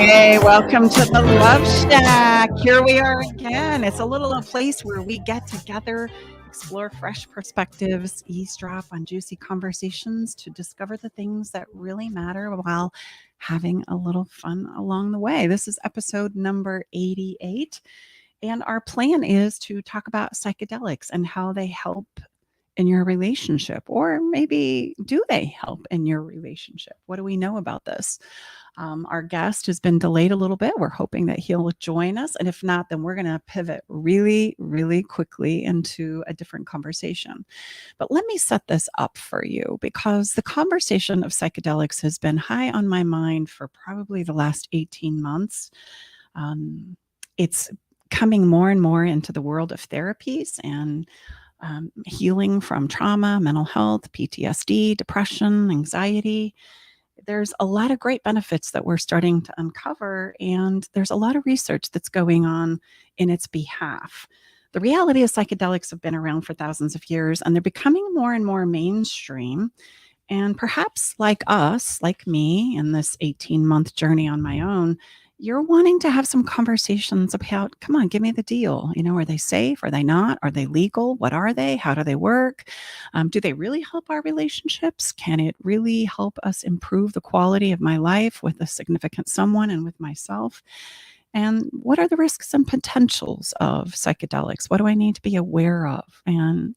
Hey, welcome to the Love Shack. Here we are again. It's a little place where we get together, explore fresh perspectives, eavesdrop on juicy conversations to discover the things that really matter while having a little fun along the way. This is episode number 88, and our plan is to talk about psychedelics and how they help in your relationship, or maybe do they help in your relationship? What do we know about this? Our guest has been delayed a little bit. We're hoping that he'll join us. And if not, then we're going to pivot really, really quickly into a different conversation. But let me set this up for you, because the conversation of psychedelics has been high on my mind for probably the last 18 months. It's coming more and more into the world of therapies and healing from trauma, mental health, PTSD, depression, anxiety. There's a lot of great benefits that we're starting to uncover, and there's a lot of research that's going on in its behalf. The reality is psychedelics have been around for thousands of years, and they're becoming more and more mainstream. And perhaps like us, like me, in this 18-month journey on my own, you're wanting to have some conversations about, come on, give me the deal. Are they safe? Are they not? Are they legal? What are they? How do they work? Do they really help our relationships? Can it really help us improve the quality of my life with a significant someone and with myself? And what are the risks and potentials of psychedelics? What do I need to be aware of? And,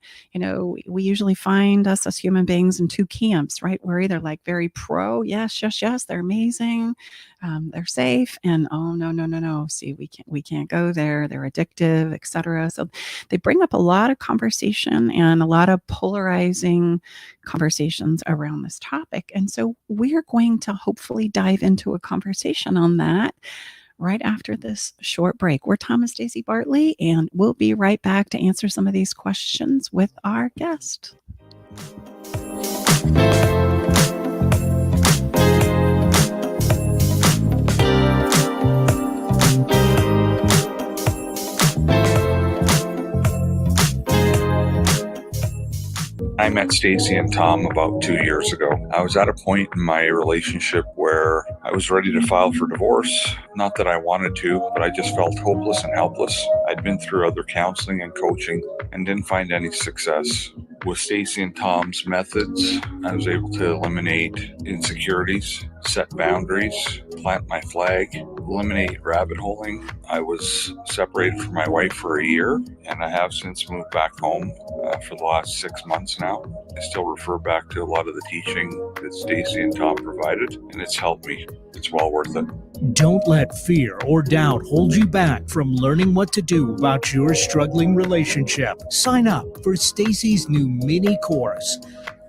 we usually find us as human beings in two camps, right? We're either like very pro, yes, they're amazing, they're safe, and oh, no. See, we can't go there. They're addictive, etc. So they bring up a lot of conversation and a lot of polarizing conversations around this topic. And so we're going to hopefully dive into a conversation on that right after this short break. We're Tom and Stacey Bartley, and we'll be right back to answer some of these questions with our guest. I met Stacy and Tom about 2 years ago. I was at a point in my relationship where I was ready to file for divorce. Not that I wanted to, but I just felt hopeless and helpless. I'd been through other counseling and coaching and didn't find any success. With Stacy and Tom's methods, I was able to eliminate insecurities, set boundaries, plant my flag, eliminate rabbit holing. I was separated from my wife for a year, and I have since moved back home for the last 6 months now. I still refer back to a lot of the teaching that Stacy and Tom provided, and it's helped me. It's well worth it. Don't let fear or doubt hold you back from learning what to do about your struggling relationship. Sign up for Stacy's new mini course,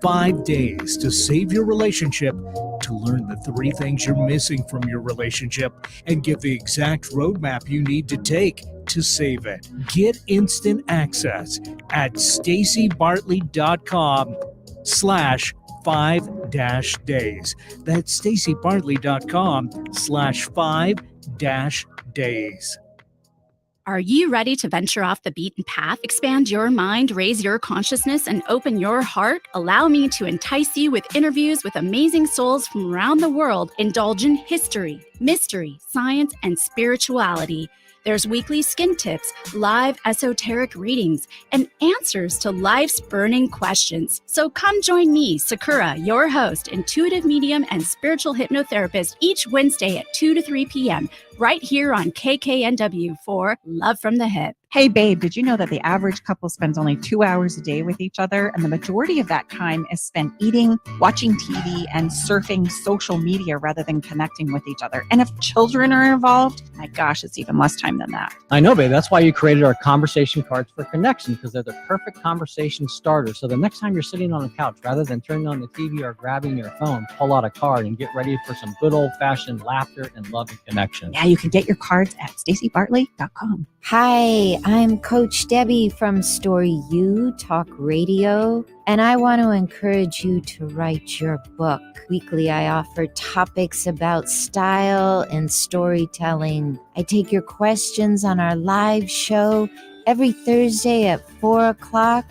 5 days to save your relationship, to learn the 3 things you're missing from your relationship and get the exact roadmap you need to take to save it. Get instant access at stacybartley.com/5-days. That's stacybartley.com/5-days. Are you ready to venture off the beaten path, expand your mind, raise your consciousness, and open your heart? Allow me to entice you with interviews with amazing souls from around the world. Indulge in history, mystery, science, and spirituality. There's weekly skin tips, live esoteric readings, and answers to life's burning questions. So come join me, Sakura, your host, intuitive medium and spiritual hypnotherapist, each Wednesday at 2 to 3 p.m. right here on KKNW for Love from the Hip. Hey, babe, did you know that the average couple spends only 2 hours a day with each other, and the majority of that time is spent eating, watching TV, and surfing social media rather than connecting with each other? And if children are involved, my gosh, it's even less time than that. I know, babe. That's why you created our conversation cards for connection, because they're the perfect conversation starter. So the next time you're sitting on the couch, rather than turning on the TV or grabbing your phone, pull out a card and get ready for some good old-fashioned laughter and love and connection. Yeah, you can get your cards at stacybartley.com. Hi, I'm Coach Debbie from Story U Talk Radio, and I want to encourage you to write your book. Weekly, I offer topics about style and storytelling. I take your questions on our live show every Thursday at 4 o'clock,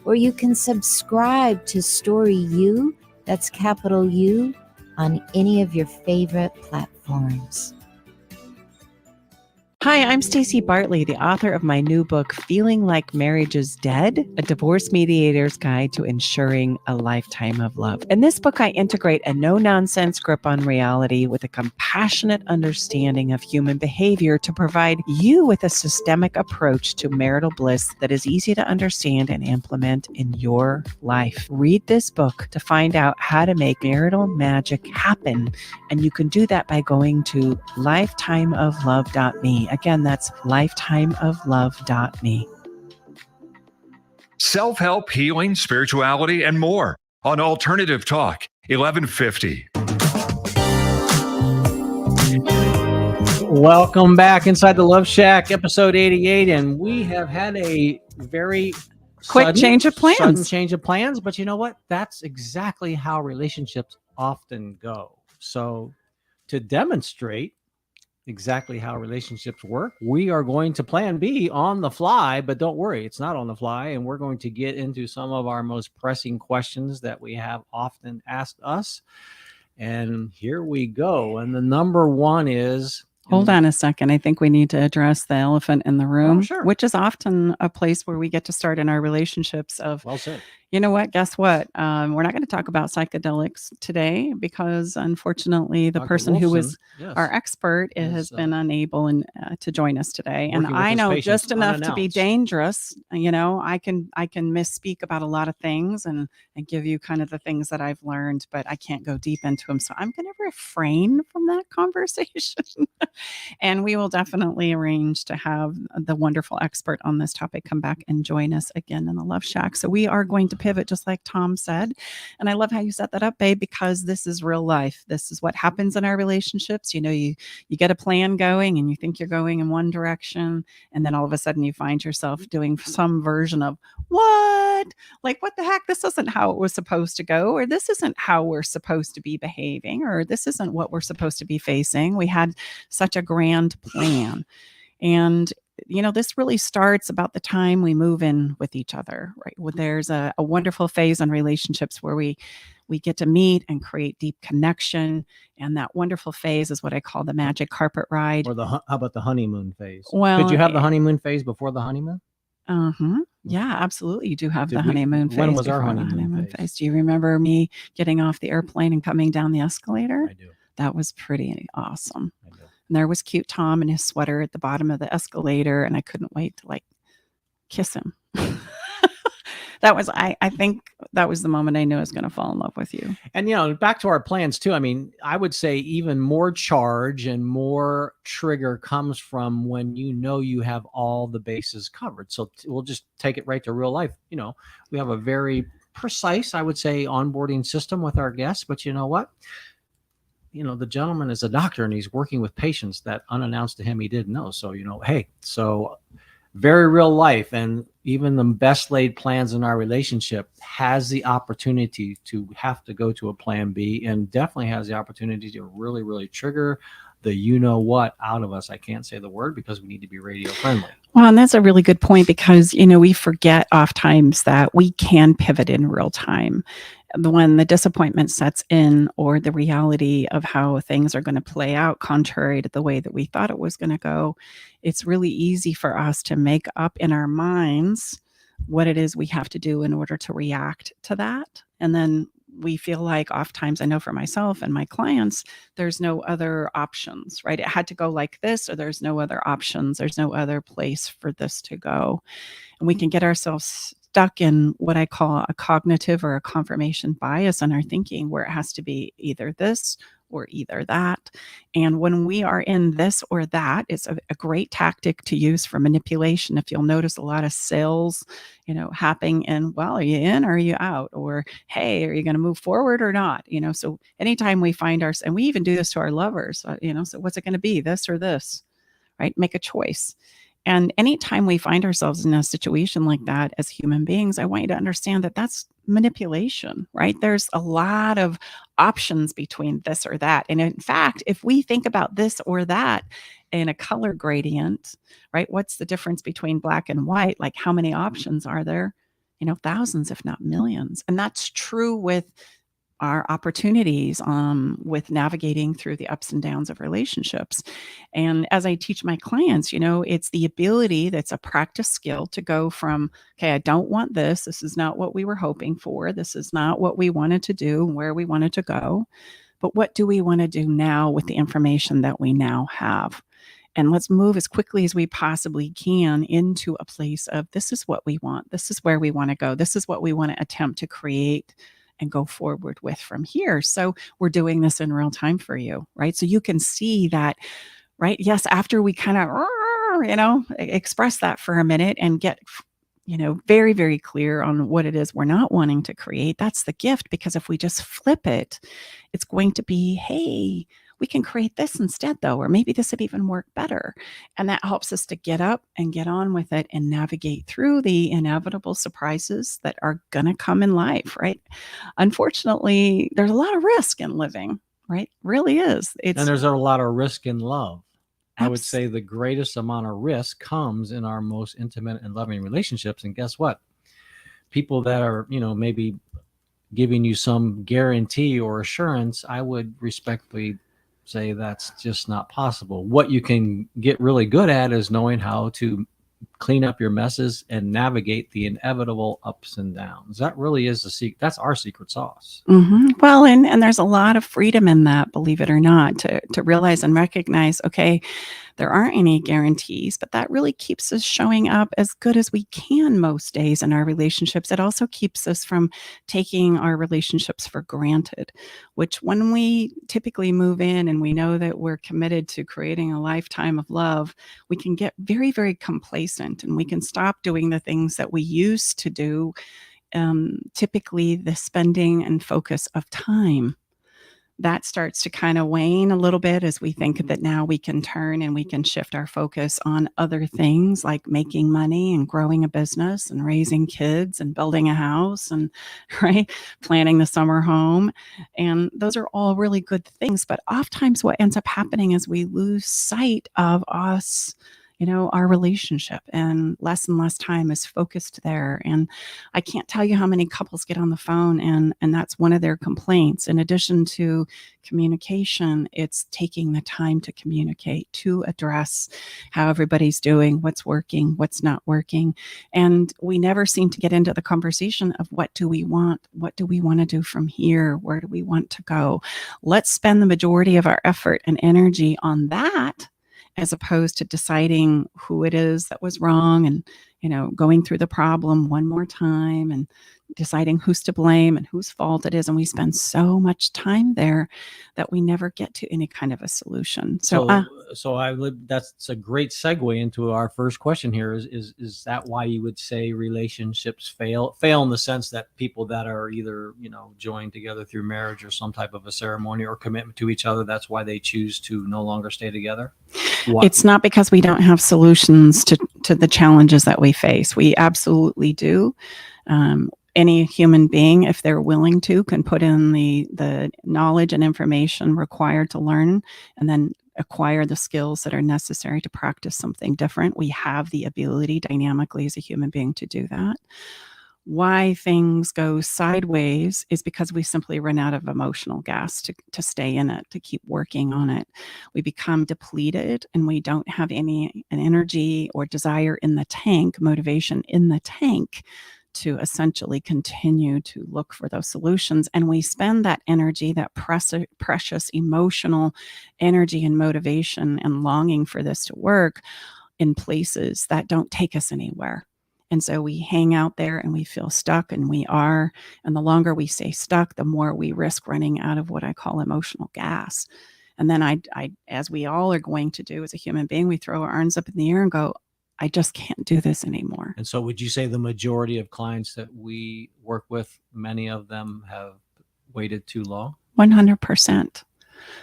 or you can subscribe to Story U, that's capital U, on any of your favorite platforms. Hi, I'm Stacey Bartley, the author of my new book, Feeling Like Marriage is Dead, a divorce mediator's guide to ensuring a lifetime of love. In this book, I integrate a no-nonsense grip on reality with a compassionate understanding of human behavior to provide you with a systemic approach to marital bliss that is easy to understand and implement in your life. Read this book to find out how to make marital magic happen. And you can do that by going to lifetimeoflove.me. Again, that's lifetimeoflove.me. Self-help, healing, spirituality, and more on Alternative Talk 1150. Welcome back inside the Love Shack, episode 88, and we have had a very Quick change of plans. Sudden change of plans, but you know what? That's exactly how relationships often go. So, to demonstrate exactly how relationships work, we are going to plan B on the fly, but don't worry, it's not on the fly, and we're going to get into some of our most pressing questions that we have often asked us. And here we go. And the number one is, Hold on a second. I think we need to address the elephant in the room, sure. which is often a place where we get to start in our relationships of, well said. you know what, guess what? We're not going to talk about psychedelics today because unfortunately the Dr. person who was Wolfson, yes, our expert has been unable to join us today. And working with I his know patients just enough to be unannounced. dangerous. You know, I can misspeak about a lot of things and give you kind of the things that I've learned, but I can't go deep into them. So I'm going to refrain from that conversation. And we will definitely arrange to have the wonderful expert on this topic come back and join us again in the Love Shack. So we are going to pivot just like Tom said. And I love how you set that up, babe, because this is real life. This is what happens in our relationships. You know, you get a plan going and you think you're going in one direction. And then all of a sudden you find yourself doing some version of what? Like, what the heck? This isn't how it was supposed to go, or this isn't how we're supposed to be behaving, or this isn't what we're supposed to be facing. We had such a grand plan. And you know, this really starts about the time we move in with each other, right? Well, there's a wonderful phase in relationships where we get to meet and create deep connection. And that wonderful phase is what I call the magic carpet ride. Or how about the honeymoon phase? Well, could you have the honeymoon phase before the honeymoon? Yeah, absolutely. You do have the honeymoon phase. When was our honeymoon phase? Do you remember me getting off the airplane and coming down the escalator? I do. That was pretty awesome. I do. And there was cute Tom in his sweater at the bottom of the escalator, and I couldn't wait to like kiss him. That was, I think that was the moment I knew I was going to fall in love with you. And, you know, back to our plans too. I mean, I would say even more charge and more trigger comes from when you know you have all the bases covered. So we'll just take it right to real life. You know, we have a very precise, I would say, onboarding system with our guests, but you know what? You know, the gentleman is a doctor and he's working with patients that unannounced to him he didn't know. So, you know, hey, so very real life, and even the best laid plans in our relationship has the opportunity to have to go to a plan B, and definitely has the opportunity to really, really trigger the you know what out of us. I can't say the word because we need to be radio friendly. Well, and that's a really good point because, you know, we forget oftentimes that we can pivot in real time. When the disappointment sets in, or the reality of how things are going to play out contrary to the way that we thought it was going to go, it's really easy for us to make up in our minds what it is we have to do in order to react to that. And then we feel like oftentimes, I know for myself and my clients, there's no other options, right? It had to go like this, or there's no other options. There's no other place for this to go. And we can get ourselves stuck in what I call a cognitive or a confirmation bias in our thinking, where it has to be either this or either that. And when we are in this or that, it's a great tactic to use for manipulation. If you'll notice a lot of sales, you know, happening in, well, are you in or are you out? Or, hey, are you going to move forward or not? You know, so anytime we find ourselves, and we even do this to our lovers, you know, so what's it going to be, this or this, right? Make a choice. And anytime we find ourselves in a situation like that as human beings, I want you to understand that that's manipulation, right? There's a lot of options between this or that. And in fact, if we think about this or that in a color gradient, right? What's the difference between black and white? Like, how many options are there? You know, thousands, if not millions. And that's true with our opportunities with navigating through the ups and downs of relationships. And as I teach my clients, it's the ability that's a practice skill to go from, okay, I don't want this. This is not what we were hoping for. This is not what we wanted to do, where we wanted to go. But what do we want to do now with the information that we now have? And let's move as quickly as we possibly can into a place of, this is what we want. This is where we want to go. This is what we want to attempt to create and go forward with from here. So we're doing this in real time for you, right? So you can see that, right? Yes, after we kind of, express that for a minute and get, very, very clear on what it is we're not wanting to create. That's the gift, because if we just flip it, it's going to be, hey, we can create this instead though, or maybe this would even work better. And that helps us to get up and get on with it and navigate through the inevitable surprises that are going to come in life, right? Unfortunately, there's a lot of risk in living, right? Really is. And there's a lot of risk in love. I would say the greatest amount of risk comes in our most intimate and loving relationships. And guess what? People that are, maybe giving you some guarantee or assurance, I would respectfully say that's just not possible. What you can get really good at is knowing how to clean up your messes and navigate the inevitable ups and downs. That really is the secret. That's our secret sauce. Well, and there's a lot of freedom in that, believe it or not, to realize and recognize, okay, there aren't any guarantees, but that really keeps us showing up as good as we can most days in our relationships. It also keeps us from taking our relationships for granted, which when we typically move in and we know that we're committed to creating a lifetime of love, we can get very, very complacent and we can stop doing the things that we used to do. Typically the spending and focus of time, that starts to kind of wane a little bit as we think that now we can turn and we can shift our focus on other things like making money and growing a business and raising kids and building a house and right, planning the summer home. And those are all really good things. But oftentimes what ends up happening is we lose sight of us, our relationship, and less time is focused there. And I can't tell you how many couples get on the phone and that's one of their complaints. In addition to communication, it's taking the time to communicate, to address how everybody's doing, what's working, what's not working. And we never seem to get into the conversation of what do we want? What do we want to do from here? Where do we want to go? Let's spend the majority of our effort and energy on that, as opposed to deciding who it is that was wrong and, going through the problem one more time and deciding who's to blame and whose fault it is. And we spend so much time there that we never get to any kind of a solution. That's a great segue into our first question here. Is that why you would say relationships fail in the sense that people that are either, joined together through marriage or some type of a ceremony or commitment to each other, that's why they choose to no longer stay together? What? It's not because we don't have solutions to the challenges that we face. We absolutely do. Any human being, if they're willing to, can put in the knowledge and information required to learn and then acquire the skills that are necessary to practice something different. We have the ability dynamically as a human being to do that. Why things go sideways is because we simply run out of emotional gas to stay in it, to keep working on it. We become depleted and we don't have an energy or desire in the tank, motivation in the tank, to essentially continue to look for those solutions. And we spend that energy, that precious emotional energy and motivation and longing for this to work in places that don't take us anywhere. And so we hang out there and we feel stuck, and and the longer we stay stuck, the more we risk running out of what I call emotional gas. And then I as we all are going to do as a human being, we throw our arms up in the air and go, I just can't do this anymore. And so would you say the majority of clients that we work with, many of them have waited too long? 100%.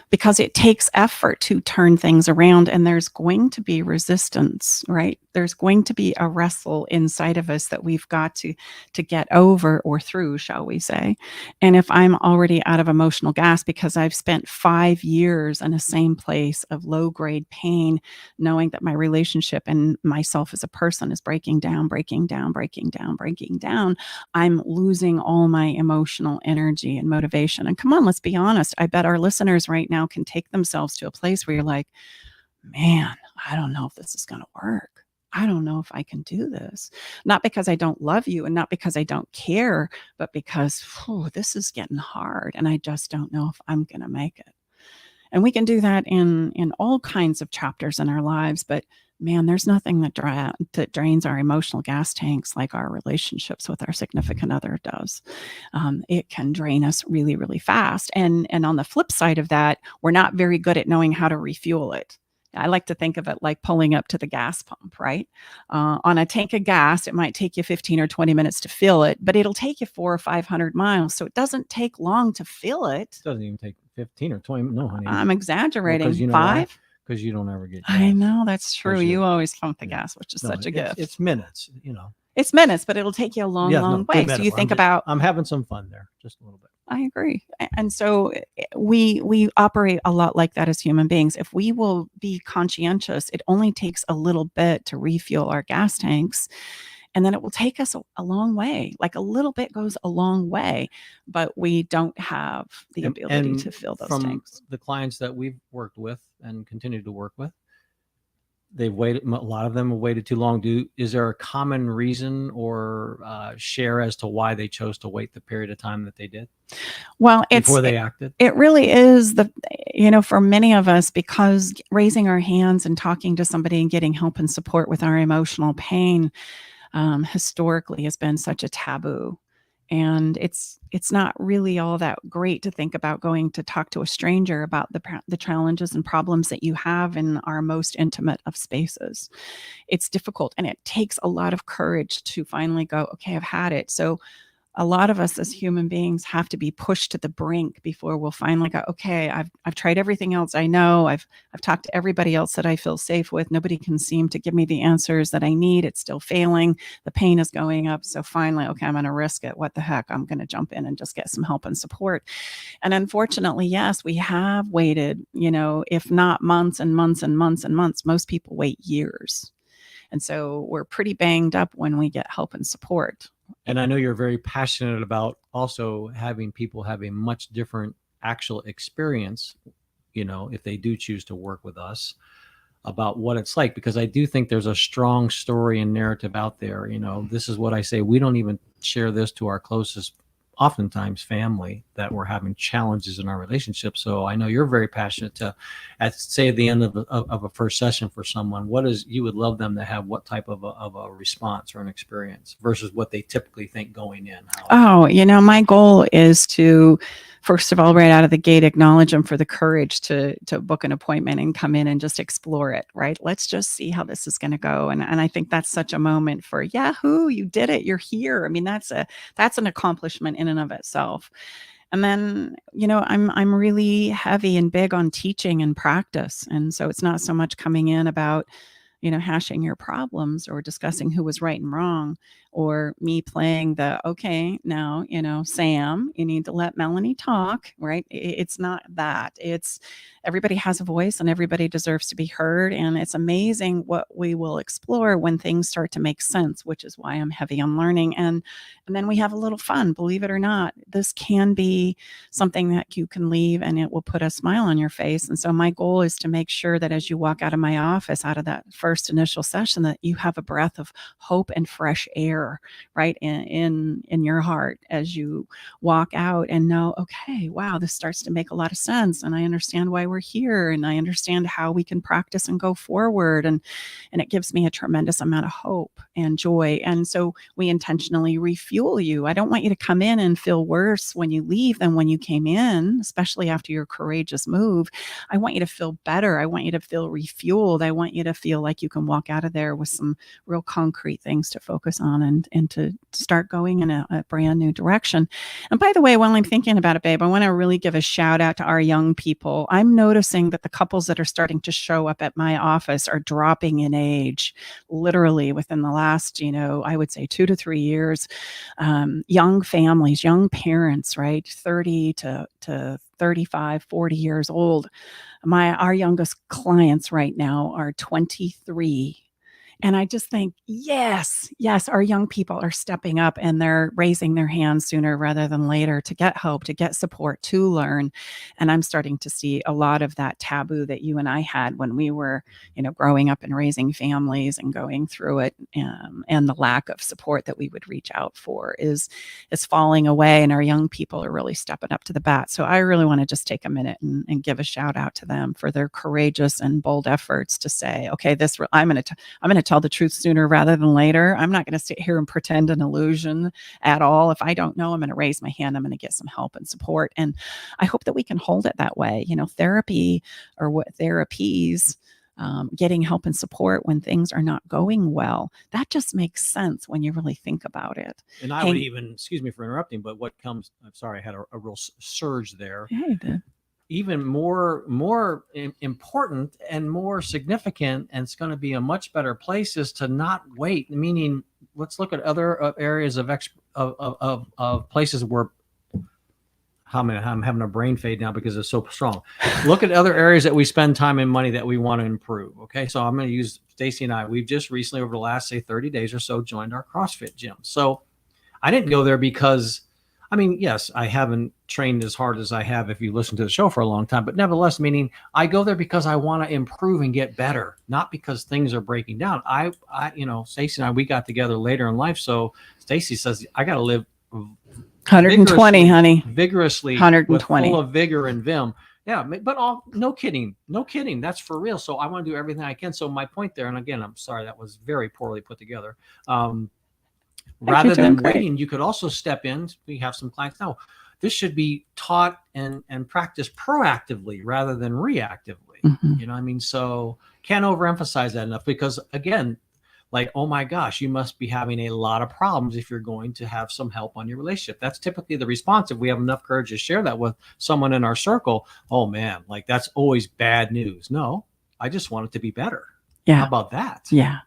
because it takes effort to turn things around, and there's going to be resistance, right? There's going to be a wrestle inside of us that we've got to get over or through, shall we say. And if I'm already out of emotional gas because I've spent 5 years in the same place of low grade pain, knowing that my relationship and myself as a person is breaking down, I'm losing all my emotional energy and motivation. And come on, let's be honest. I bet our listeners right now can take themselves to a place where you're like, man, I don't know if this is going to work. I don't know if I can do this. Not because I don't love you and not because I don't care, but because this is getting hard and I just don't know if I'm going to make it. And we can do that in all kinds of chapters in our lives, but man, there's nothing that drains our emotional gas tanks like our relationships with our significant other does. It can drain us really, really fast. And on the flip side of that, we're not very good at knowing how to refuel it. I like to think of it like pulling up to the gas pump, right? On a tank of gas, it might take you 15 or 20 minutes to fill it, but it'll take you 400 or 500 miles. So it doesn't take long to fill it. It doesn't even take 15 or 20. No, honey. I'm exaggerating. Well, 5? Because you don't ever get gas. I know, that's true. You always pump the Yeah. gas, which is such a gift. It's minutes, It's minutes, but it'll take you a long way. So you think about, I'm having some fun there, just a little bit. I agree. And so we operate a lot like that as human beings. If we will be conscientious, it only takes a little bit to refuel our gas tanks. And then it will take us a long way. Like a little bit goes a long way, but we don't have the ability to fill those tanks. The clients that we've worked with and continue to work with, they've waited. A lot of them have waited too long. Is there a common reason or share as to why they chose to wait the period of time that they did? Well, before they acted. It really is for many of us, because raising our hands and talking to somebody and getting help and support with our emotional pain historically has been such a taboo. And it's not really all that great to think about going to talk to a stranger about the challenges and problems that you have in our most intimate of spaces. It's difficult, and it takes a lot of courage to finally go, okay, I've had it. So a lot of us as human beings have to be pushed to the brink before we'll finally go, okay, I've tried everything else I know. I've talked to everybody else that I feel safe with. Nobody can seem to give me the answers that I need. It's still failing. The pain is going up. So finally, okay, I'm going to risk it. What the heck? I'm going to jump in and just get some help and support. And unfortunately, yes, we have waited, if not months and months and months and months, most people wait years. And so we're pretty banged up when we get help and support. And I know you're very passionate about also having people have a much different actual experience, if they do choose to work with us, about what it's like, because I do think there's a strong story and narrative out there. This is what I say. We don't even share this to our closest, oftentimes family, that we're having challenges in our relationship. So I know you're very passionate to, at the end of a first session for someone, you would love them to have what type of a response or an experience versus what they typically think going in. My goal is to, first of all, right out of the gate, acknowledge them for the courage to book an appointment and come in and just explore it, right? Let's just see how this is going to go. And I think that's such a moment for, yahoo, you did it. You're here. I mean, that's an accomplishment in and of itself. And then, I'm really heavy and big on teaching and practice. And so it's not so much coming in about, hashing your problems or discussing who was right and wrong, or me playing okay, now, Sam, you need to let Melanie talk, right? It's not that. It's everybody has a voice and everybody deserves to be heard. And it's amazing what we will explore when things start to make sense, which is why I'm heavy on learning. And then we have a little fun, believe it or not. This can be something that you can leave and it will put a smile on your face. And so my goal is to make sure that as you walk out of my office, out of that first initial session, that you have a breath of hope and fresh air, right, in your heart as you walk out and know, okay, wow, this starts to make a lot of sense. And I understand why we're here. And I understand how we can practice and go forward. And it gives me a tremendous amount of hope and joy. And so we intentionally refuel you. I don't want you to come in and feel worse when you leave than when you came in, especially after your courageous move. I want you to feel better. I want you to feel refueled. I want you to feel like like you can walk out of there with some real concrete things to focus on and to start going in a brand new direction. And by the way, while I'm thinking about it, babe, I want to really give a shout out to our young people. I'm noticing that the couples that are starting to show up at my office are dropping in age, literally within the last, I would say 2 to 3 years. Young families, young parents, right? 30 to 35, 40 years old. Our youngest clients right now are 23. And I just think, yes, our young people are stepping up and they're raising their hands sooner rather than later to get help, to get support, to learn. And I'm starting to see a lot of that taboo that you and I had when we were, growing up and raising families and going through it, and the lack of support that we would reach out for is falling away. And our young people are really stepping up to the bat. So I really want to just take a minute and give a shout out to them for their courageous and bold efforts to say, okay, I'm going to tell the truth sooner rather than later. I'm not going to sit here and pretend an illusion at all. If I don't know, I'm going to raise my hand. I'm going to get some help and support. And I hope that we can hold it that way. Therapy or what therapies, getting help and support when things are not going well. That just makes sense when you really think about it. And I would even, excuse me for interrupting, but I'm sorry, I had a real surge there. Yeah, you did. Even more important and more significant, and it's going to be a much better place, is to not wait. Meaning, let's look at other areas of places where I'm having a brain fade now because it's so strong. Look at other areas that we spend time and money that we want to improve. Okay, so I'm going to use Stacy and I. We've just recently, over the last 30 days or so, joined our CrossFit gym. So I didn't go there because, yes, I haven't trained as hard as I have if you listen to the show for a long time, but nevertheless, meaning I go there because I want to improve and get better, not because things are breaking down. I Stacey and I, we got together later in life. So Stacey says, I got to live 120, honey. Vigorously, 120. Full of vigor and vim. Yeah, but no kidding. That's for real. So I want to do everything I can. So my point there, and again, I'm sorry, that was very poorly put together. Rather than waiting, you could also step in. We have some clients now. This should be taught and practiced proactively rather than reactively. Mm-hmm. So can't overemphasize that enough, because again, like, oh my gosh, you must be having a lot of problems if you're going to have some help on your relationship. That's typically the response. If we have enough courage to share that with someone in our circle, oh man, like that's always bad news. No, I just want it to be better. Yeah. How about that? Yeah.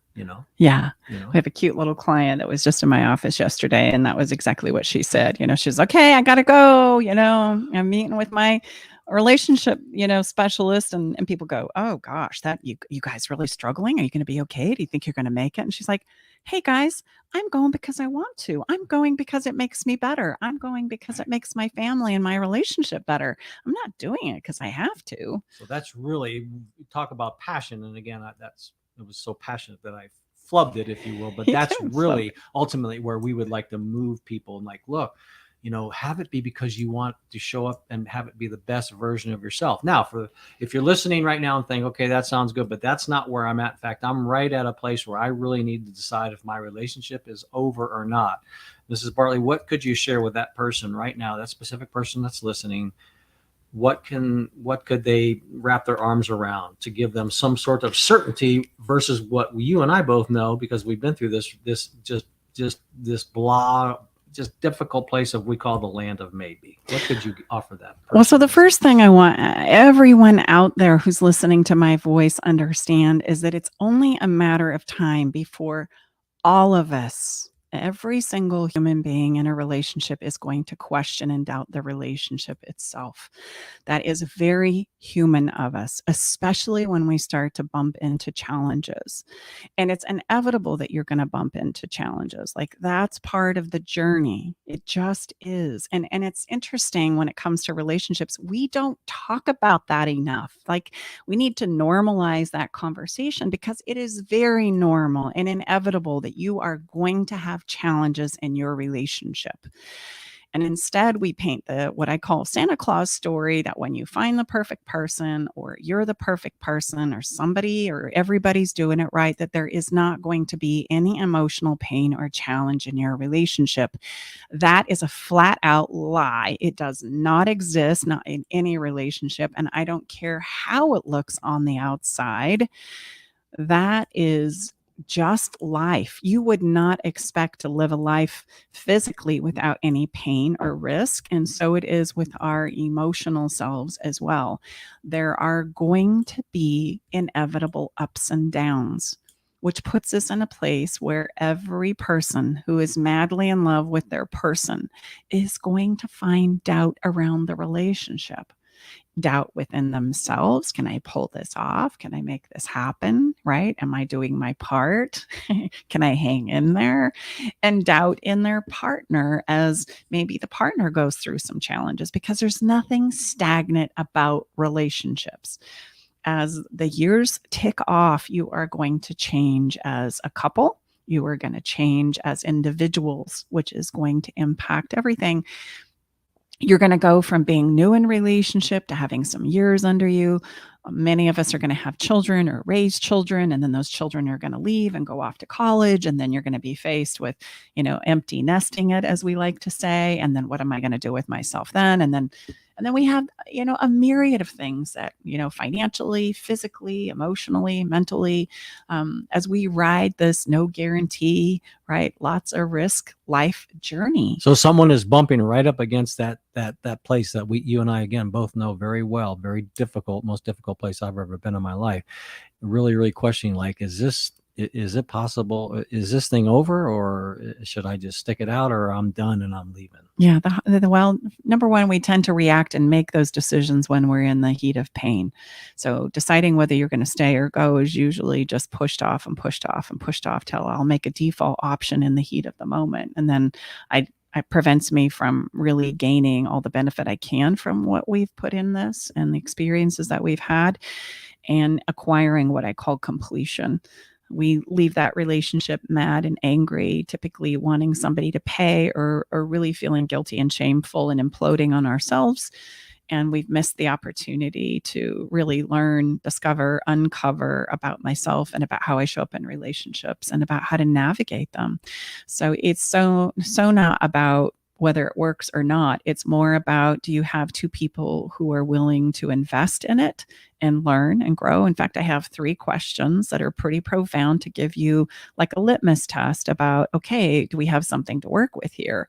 Yeah. We have a cute little client that was just in my office yesterday, and that was exactly what she said. She's okay, I gotta go. I'm meeting with my relationship, specialist, and people go, oh gosh, that you guys really struggling? Are you going to be okay? Do you think you're going to make it? And she's like, hey guys, I'm going because I want to. I'm going because it makes me better. I'm going because it makes my family and my relationship better. I'm not doing it because I have to. So that's really, talk about passion. And again, it was so passionate that I flubbed it, if you will. But that's really ultimately where we would like to move people. And like, look, have it be because you want to show up and have it be the best version of yourself. Now, if you're listening right now and think, okay, that sounds good, but that's not where I'm at. In fact, I'm right at a place where I really need to decide if my relationship is over or not. Mrs. Bartley, what could you share with that person right now, that specific person that's listening? What could they wrap their arms around to give them some sort of certainty versus what you and I both know, because we've been through this difficult place of we call the land of maybe. What could you offer that person? Well, so the first thing I want everyone out there who's listening to my voice understand is that it's only a matter of time before all of us, every single human being in a relationship, is going to question and doubt the relationship itself. That is very human of us, especially when we start to bump into challenges. And it's inevitable that you're going to bump into challenges. Like, that's part of the journey. It just is. And it's interesting when it comes to relationships, we don't talk about that enough. Like, we need to normalize that conversation, because it is very normal and inevitable that you are going to have challenges in your relationship. And instead, we paint what I call Santa Claus story, that when you find the perfect person, or you're the perfect person, or somebody or everybody's doing it right, that there is not going to be any emotional pain or challenge in your relationship. That is a flat out lie. It does not exist, not in any relationship. And I don't care how it looks on the outside. That is just life. You would not expect to live a life physically without any pain or risk. And so it is with our emotional selves as well. There are going to be inevitable ups and downs, which puts us in a place where every person who is madly in love with their person is going to find doubt around the relationship. Doubt within themselves. Can I pull this off? Can I make this happen? Right? Am I doing my part? Can I hang in there? And doubt in their partner as maybe the partner goes through some challenges, because there's nothing stagnant about relationships. As the years tick off, you are going to change as a couple. You are going to change as individuals, which is going to impact everything. You're going to go from being new in relationship to having some years under you. Many of us are going to have children or raise children, and then those children are going to leave and go off to college, and then you're going to be faced with, empty nesting it, as we like to say. And then what am I going to do with myself then? And then we have, a myriad of things that, financially, physically, emotionally, mentally, as we ride this no guarantee, right? Lots of risk life journey. So someone is bumping right up against that place that you and I, again, both know very well, very difficult, most difficult place I've ever been in my life. Really, really questioning, like, is it possible? Is this thing over, or should I just stick it out, or I'm done and I'm leaving? Yeah. Well, number one, we tend to react and make those decisions when we're in the heat of pain. So deciding whether you're going to stay or go is usually just pushed off and pushed off and pushed off till I'll make a default option in the heat of the moment. And then it prevents me from really gaining all the benefit I can from what we've put in this and the experiences that we've had, and acquiring what I call completion. We leave that relationship mad and angry, typically wanting somebody to pay, or really feeling guilty and shameful and imploding on ourselves. And we've missed the opportunity to really learn, discover, uncover about myself and about how I show up in relationships and about how to navigate them. So it's so not about whether it works or not. It's more about, do you have two people who are willing to invest in it and learn and grow? In fact, I have 3 questions that are pretty profound to give you like a litmus test about, okay, do we have something to work with here?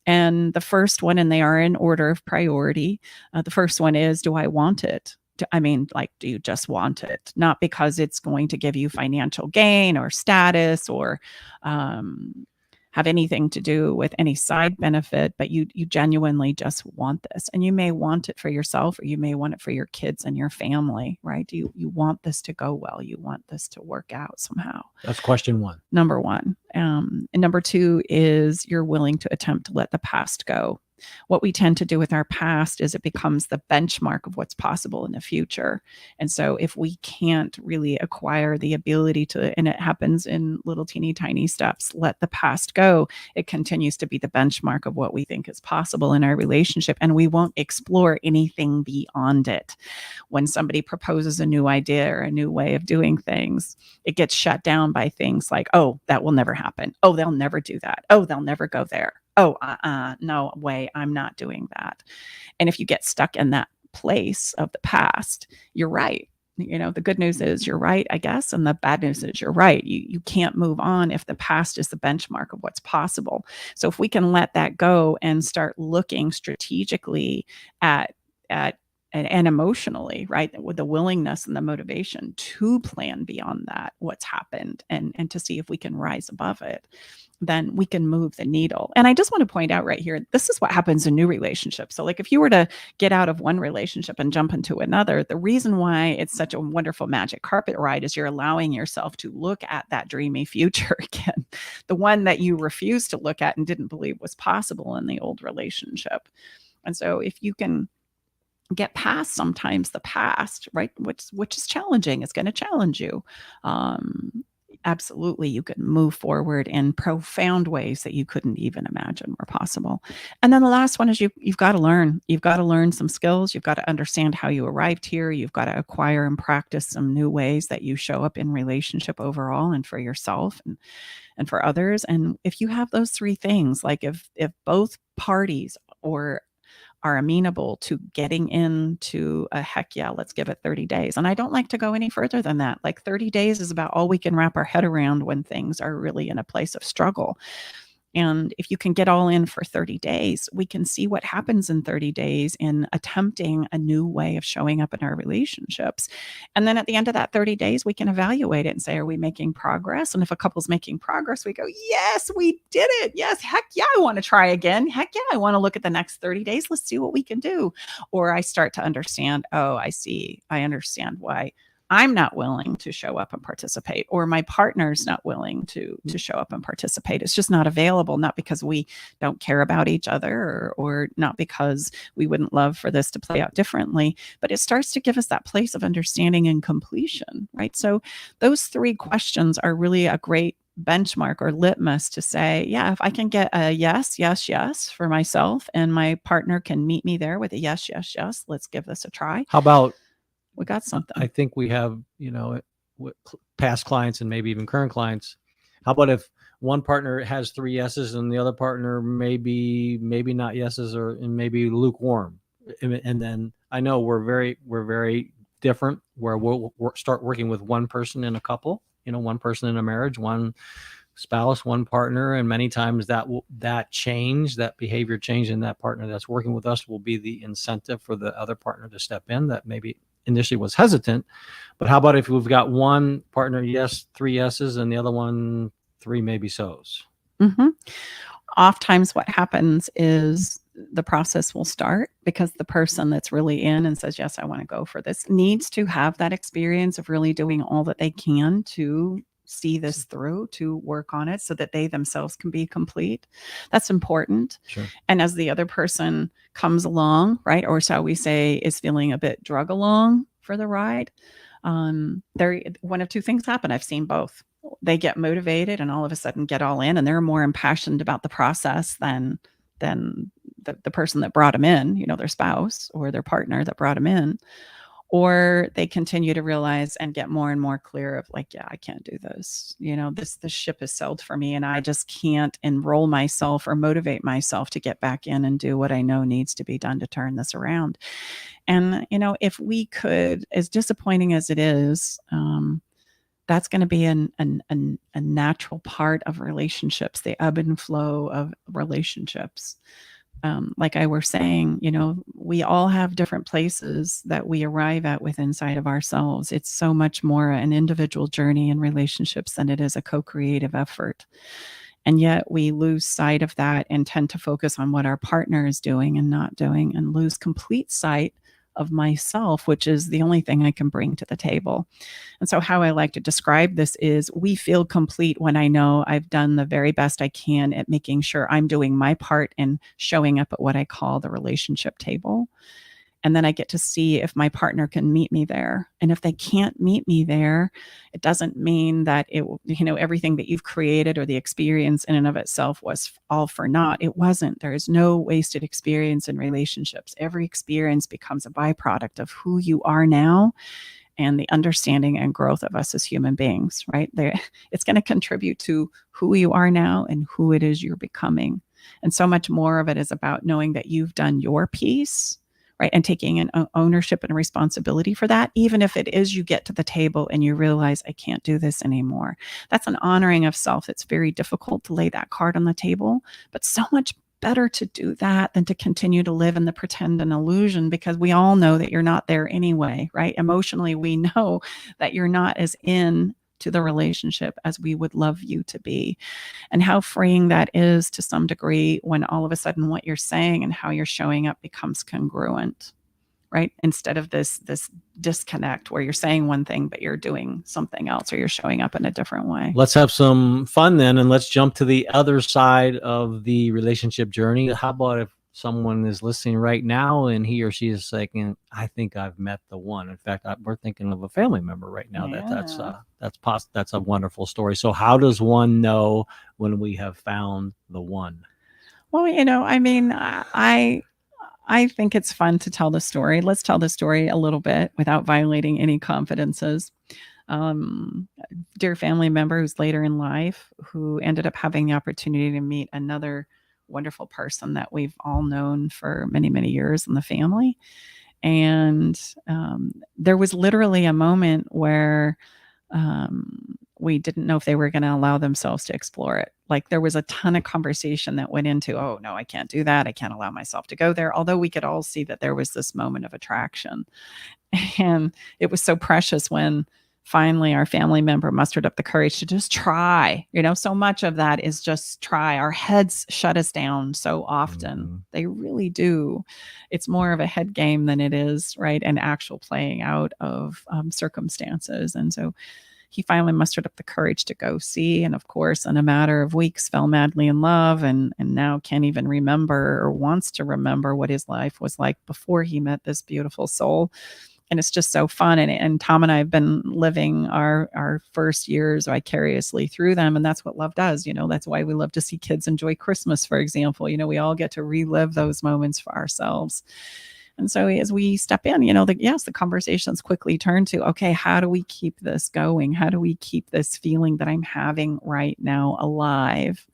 And the first one, and they are in order of priority. The first one is, do I want it? Do you just want it? Not because it's going to give you financial gain or status or have anything to do with any side benefit, but you genuinely just want this. And you may want it for yourself, or you may want it for your kids and your family, right? You want this to go well. You want this to work out somehow. That's question 1. Number 1. And number 2 is, you're willing to attempt to let the past go. What we tend to do with our past is it becomes the benchmark of what's possible in the future. And so if we can't really acquire the ability to, and it happens in little teeny tiny steps, let the past go, it continues to be the benchmark of what we think is possible in our relationship. And we won't explore anything beyond it. When somebody proposes a new idea or a new way of doing things, it gets shut down by things like, oh, that will never happen. Oh, they'll never do that. Oh, they'll never go there. Oh, no way, I'm not doing that. And if you get stuck in that place of the past, you're right. The good news is you're right, I guess. And the bad news is you're right. You can't move on if the past is the benchmark of what's possible. So if we can let that go and start looking strategically at and emotionally, right, with the willingness and the motivation to plan beyond that, what's happened, and to see if we can rise above it, then we can move the needle. And I just want to point out right here, this is what happens in new relationships. So like if you were to get out of one relationship and jump into another, the reason why it's such a wonderful magic carpet ride is you're allowing yourself to look at that dreamy future again, the one that you refused to look at and didn't believe was possible in the old relationship. And so if you can get past sometimes the past, right, which is challenging, it's going to challenge you. Absolutely, you can move forward in profound ways that you couldn't even imagine were possible. And then the last one is you've got to learn. You've got to learn some skills. You've got to understand how you arrived here. You've got to acquire and practice some new ways that you show up in relationship overall and for yourself and for others. And if you have those 3 things, like if both parties are amenable to getting into a heck yeah, let's give it 30 days. And I don't like to go any further than that. Like 30 days is about all we can wrap our head around when things are really in a place of struggle. And if you can get all in for 30 days, we can see what happens in 30 days in attempting a new way of showing up in our relationships. And then at the end of that 30 days, we can evaluate it and say, are we making progress? And if a couple's making progress, we go, yes, we did it. Yes, heck yeah, I want to try again. Heck yeah, I want to look at the next 30 days. Let's see what we can do. Or I start to understand, oh, I see. I understand why I'm not willing to show up and participate, or my partner's not willing to show up and participate. It's just not available, not because we don't care about each other or not because we wouldn't love for this to play out differently, but it starts to give us that place of understanding and completion, right? So those 3 questions are really a great benchmark or litmus to say, yeah, if I can get a yes, yes, yes for myself and my partner can meet me there with a yes, yes, yes, let's give this a try. How about, We got something. I think we have, past clients and maybe even current clients. How about if one partner has 3 yeses and the other partner maybe not yeses and maybe lukewarm? And then I know we're very different where we'll start working with one person in a couple, one person in a marriage, one spouse, one partner. And many times that behavior change in that partner that's working with us will be the incentive for the other partner to step in that maybe initially was hesitant. But how about if we've got one partner, yes, 3 yeses, and the other one, 3 maybe so's? Mm-hmm. Oftentimes what happens is the process will start because the person that's really in and says, yes, I want to go for this, needs to have that experience of really doing all that they can to see this through, to work on it so that they themselves can be complete. That's important. Sure. And as the other person comes along, right, or shall we say is feeling a bit drug along for the ride, there, one of 2 things happen. I've seen both. They get motivated and all of a sudden get all in, and they're more impassioned about the process than the person that brought them in, their spouse or their partner that brought them in. Or they continue to realize and get more and more clear of like, yeah, I can't do this. This ship has sailed for me and I just can't enroll myself or motivate myself to get back in and do what I know needs to be done to turn this around. And, if we could, as disappointing as it is, that's going to be a natural part of relationships, the ebb and flow of relationships. Like I was saying, we all have different places that we arrive at with inside of ourselves. It's so much more an individual journey in relationships than it is a co-creative effort. And yet we lose sight of that and tend to focus on what our partner is doing and not doing, and lose complete sight of myself, which is the only thing I can bring to the table. And so how I like to describe this is we feel complete when I know I've done the very best I can at making sure I'm doing my part in showing up at what I call the relationship table. And then I get to see if my partner can meet me there. And if they can't meet me there, it doesn't mean that everything that you've created or the experience in and of itself was all for naught. It wasn't. There is no wasted experience in relationships. Every experience becomes a byproduct of who you are now and the understanding and growth of us as human beings, right? It's going to contribute to who you are now and who it is you're becoming. And so much more of it is about knowing that you've done your piece, right? And taking an ownership and responsibility for that, even if it is you get to the table and you realize, I can't do this anymore. That's an honoring of self. It's very difficult to lay that card on the table, but so much better to do that than to continue to live in the pretend and illusion, because we all know that you're not there anyway, right? Emotionally, we know that you're not as in to the relationship as we would love you to be. And how freeing that is to some degree when all of a sudden what you're saying and how you're showing up becomes congruent, right? Instead of this disconnect where you're saying one thing, but you're doing something else, or you're showing up in a different way. Let's have some fun then, and let's jump to the other side of the relationship journey. How about if someone is listening right now and he or she is saying, I think I've met the one. In fact, we're thinking of a family member right now. Yeah. That's a wonderful story. So how does one know when we have found the one? Well, I think it's fun to tell the story. Let's tell the story a little bit without violating any confidences. Dear family member who's later in life, who ended up having the opportunity to meet another wonderful person that we've all known for many, many years in the family. And there was literally a moment where we didn't know if they were going to allow themselves to explore it. Like there was a ton of conversation that went into, oh, no, I can't do that. I can't allow myself to go there. Although we could all see that there was this moment of attraction. And it was so precious when finally our family member mustered up the courage to just try. So much of that is just try. Our heads shut us down so often. They really do. It's more of a head game than it is, right, an actual playing out of circumstances. And so he finally mustered up the courage to go see, and of course, in a matter of weeks, fell madly in love, and now can't even remember or wants to remember what his life was like before he met this beautiful soul. And it's just so fun. And Tom and I have been living our first years vicariously through them. And that's what love does. That's why we love to see kids enjoy Christmas, for example. We all get to relive those moments for ourselves. And so as we step in, the conversations quickly turn to, okay, how do we keep this going? How do we keep this feeling that I'm having right now alive?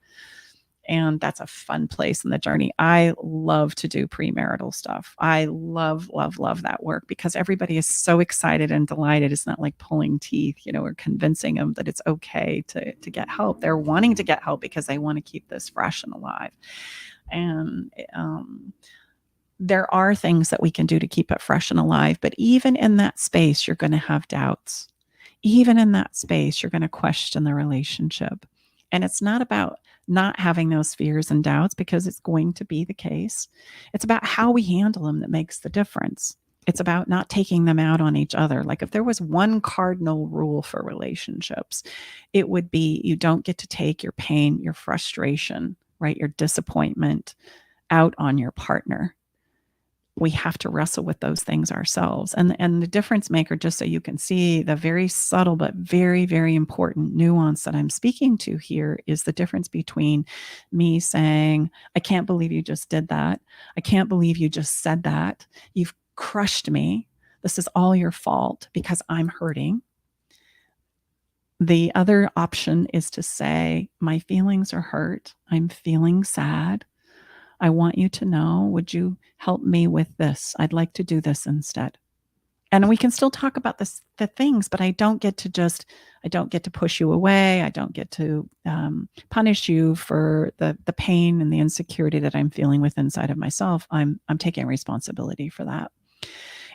And that's a fun place in the journey. I love to do premarital stuff. I love, love, love that work because everybody is so excited and delighted. It's not like pulling teeth, or convincing them that it's okay to get help. They're wanting to get help because they want to keep this fresh and alive. And there are things that we can do to keep it fresh and alive. But even in that space, you're going to have doubts. Even in that space, you're going to question the relationship. And it's not about not having those fears and doubts because it's going to be the case. It's about how we handle them that makes the difference. It's about not taking them out on each other. Like if there was one cardinal rule for relationships, it would be you don't get to take your pain, your frustration, right, your disappointment out on your partner. We have to wrestle with those things ourselves. And the difference maker, just so you can see the very subtle but very, very important nuance that I'm speaking to here, is the difference between me saying, I can't believe you just did that. I can't believe you just said that. You've crushed me. This is all your fault because I'm hurting. The other option is to say, my feelings are hurt. I'm feeling sad. I want you to know, would you help me with this? I'd like to do this instead. And we can still talk about the things, but I don't get to push you away. I don't get to punish you for the pain and the insecurity that I'm feeling with inside of myself. I'm taking responsibility for that.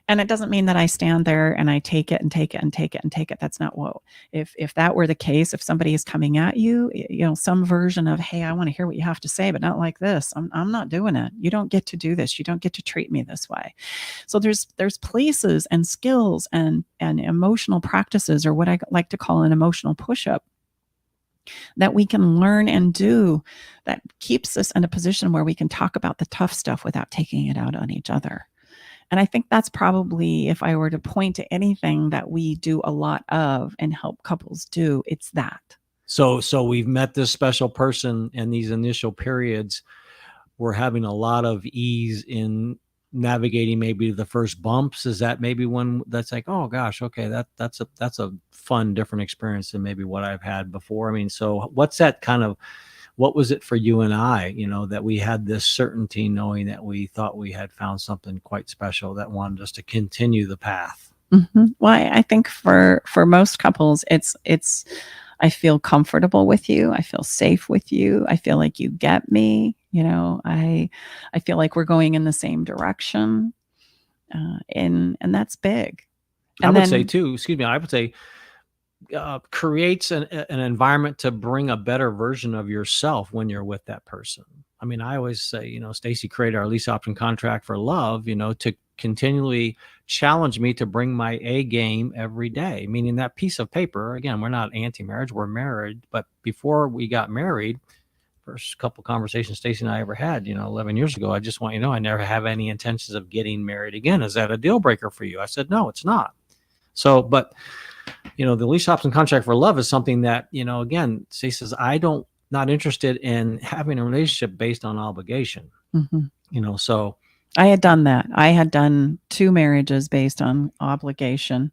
And it doesn't mean that I stand there and I take it and take it and take it and take it. That's not what, if that were the case, if somebody is coming at you, some version of, hey, I want to hear what you have to say, but not like this. I'm not doing it. You don't get to do this. You don't get to treat me this way. So there's places and skills and emotional practices, or what I like to call an emotional push-up, that we can learn and do that keeps us in a position where we can talk about the tough stuff without taking it out on each other. And I think that's probably, if I were to point to anything that we do a lot of and help couples do, it's that. So we've met this special person, and these initial periods, we're having a lot of ease in navigating maybe the first bumps. Is that maybe one that's like, oh gosh, okay, that's a fun, different experience than maybe what I've had before? I mean, so what's that kind of, what was it for you and I, that we had this certainty, knowing that we thought we had found something quite special that wanted us to continue the path? Mm-hmm. Well, I think for most couples, it's I feel comfortable with you. I feel safe with you. I feel like you get me. I feel like we're going in the same direction, and that's big. And I would say too, I would say creates an environment to bring a better version of yourself when you're with that person. I mean, I always say, Stacy created our lease option contract for love, to continually challenge me to bring my A game every day, meaning that piece of paper. Again, we're not anti-marriage, we're married. But before we got married, first couple conversations Stacy and I ever had, 11 years ago, I just want you to know I never have any intentions of getting married again. Is that a deal breaker for you? I said, no, it's not. So, but the lease option contract for love is something that, again, Stacy says, not interested in having a relationship based on obligation. Mm-hmm. So I had done that. I had done 2 marriages based on obligation,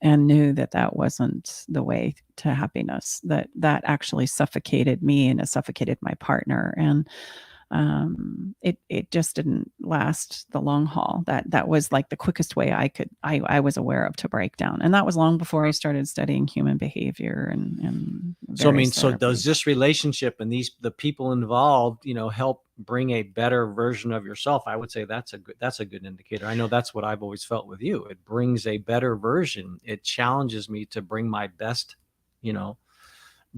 and knew that wasn't the way to happiness, that actually suffocated me and it suffocated my partner. And it just didn't last the long haul. That was like the quickest way I was aware of to break down. And that was long before I started studying human behavior and So, I mean, various so does therapies. this relationship and the people involved, help bring a better version of yourself? I would say that's a good indicator. I know that's what I've always felt with you. It brings a better version. It challenges me to bring my best,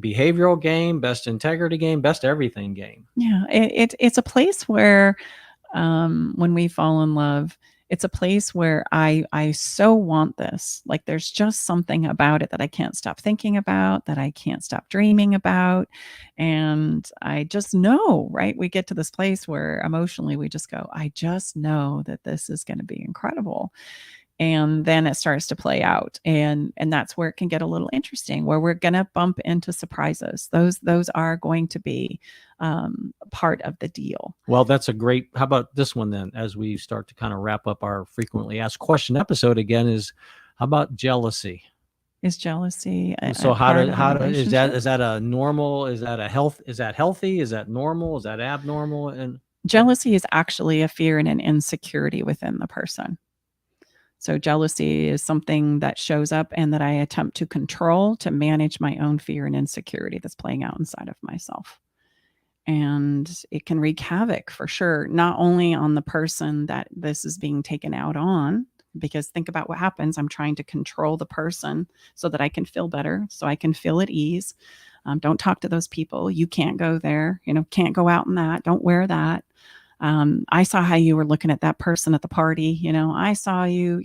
behavioral game, best integrity game, best everything game. Yeah, it's a place where when we fall in love, it's a place where I so want this. Like there's just something about it that I can't stop thinking about, that I can't stop dreaming about. And I just know, right? We get to this place where emotionally we just go, I just know that this is going to be incredible. And then it starts to play out, and that's where it can get a little interesting, where we're going to bump into surprises. Those are going to be part of the deal. Well, that's a great. How about this one then? As we start to kind of wrap up our frequently asked question episode again, is how about jealousy? Is jealousy So a how part do of how a do, relationship? is that a normal? Is that a health? Is that healthy? Is that normal? Is that abnormal? And Jealousy is actually a fear and an insecurity within the person. So jealousy is something that shows up and that I attempt to control to manage my own fear and insecurity that's playing out inside of myself. And it can wreak havoc for sure, not only on the person that this is being taken out on, because think about what happens. I'm trying to control the person so that I can feel better, so I can feel at ease. Don't talk to those people. You can't go there. Can't go out in that. Don't wear that. I saw how you were looking at that person at the party. I saw you,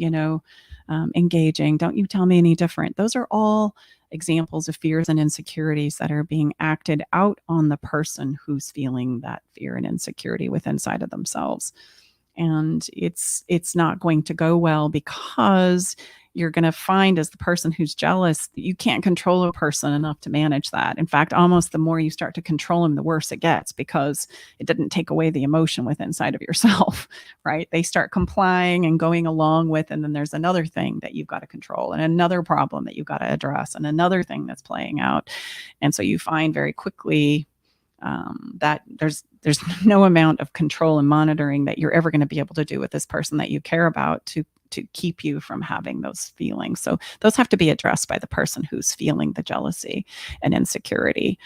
engaging. Don't you tell me any different. Those are all examples of fears and insecurities that are being acted out on the person who's feeling that fear and insecurity within inside of themselves. And it's not going to go well, because you're going to find, as the person who's jealous, you can't control a person enough to manage that. In fact, almost the more you start to control them, the worse it gets, because it didn't take away the emotion within inside of yourself, right? They start complying and going along with, and then there's another thing that you've got to control, and another problem that you've got to address, and another thing that's playing out. And so you find very quickly that there's no amount of control and monitoring that you're ever going to be able to do with this person that you care about to keep you from having those feelings. So those have to be addressed by the person who's feeling the jealousy and insecurity.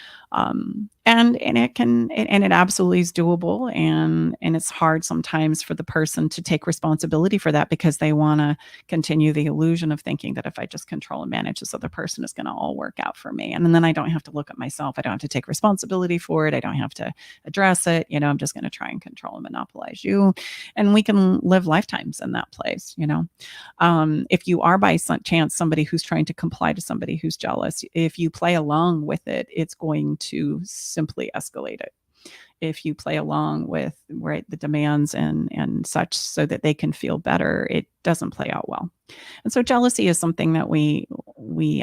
And it absolutely is doable. And it's hard sometimes for the person to take responsibility for that, because they want to continue the illusion of thinking that if I just control and manage this other person, it's going to all work out for me. And then I don't have to look at myself. I don't have to take responsibility for it. I don't have to address it. I'm just going to try and control and monopolize you. And we can live lifetimes in that place. If you are by some chance somebody who's trying to comply to somebody who's jealous, if you play along with it, it's going to simply escalate it. If you play along with the demands and such so that they can feel better, it doesn't play out well. And so jealousy is something that